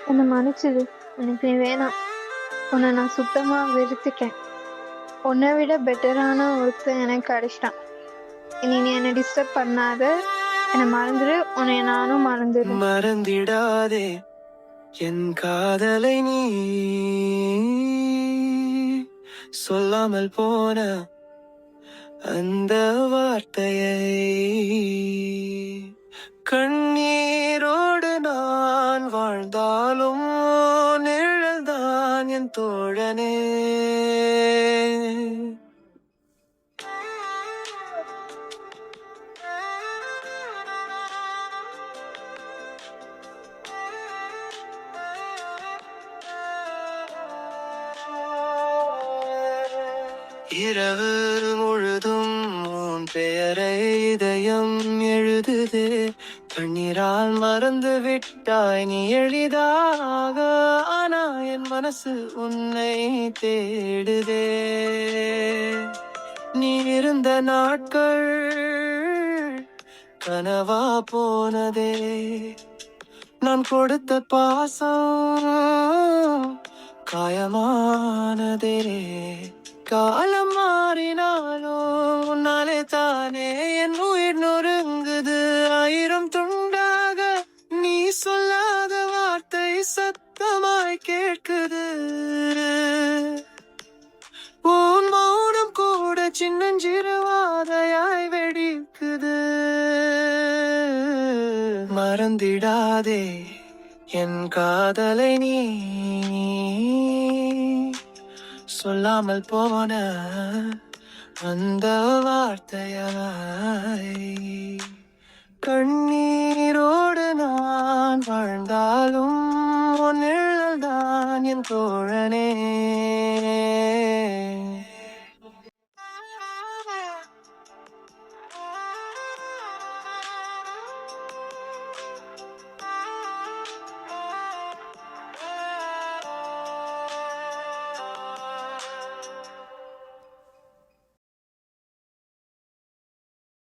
என்ன மன்னிச்சிடு. எனக்கு நீ வேணாம். உன்னை நான் சுத்தமா வெறுத்துட்டேன். உன்னை விட பெட்டரான ஒருத்தன் எனக்கு கிடைச்சிட்டான். இனி நீ என்னை டிஸ்டர்ப் பண்ணாத. என்னை மறந்துடு. உன்னை நானும் மறந்துடுறேன். மறந்திடாதே என் காதலை நீ சொல்லாமல் போன அந்த வார்த்தையை கண்ணீரோடு நான் வாழ்ந்தாலும் நிழல்தான் என் தோழனே. இரவு முழுதும் உன் பெயரை இதயம் எழுதுதே. கண்ணீரால் மறந்து விட்டாய் நீ எளிதாக. ஆனா என் மனசு உன்னை தேடுதே. நீ இருந்த நாட்கள் கனவா போனதே. நான் கொடுத்த பாசம் காயமானதே. காலம் மாறினாலும் உன்னாலே தானே என் உயிர் நொறுங்குது. ஆயிரம் துண்டாக நீ சொல்லாத வார்த்தை சத்தமாய் கேட்குது. உன் மௌனம் கூட சின்னஞ்சிறுவாதையாய் வெடிக்குது. மறந்திடாதே என் காதலை நீ சொல்லாமல் போன அந்த வார்த்தையாய் கண்ணீரோடு நான் வாழ்ந்தாலும்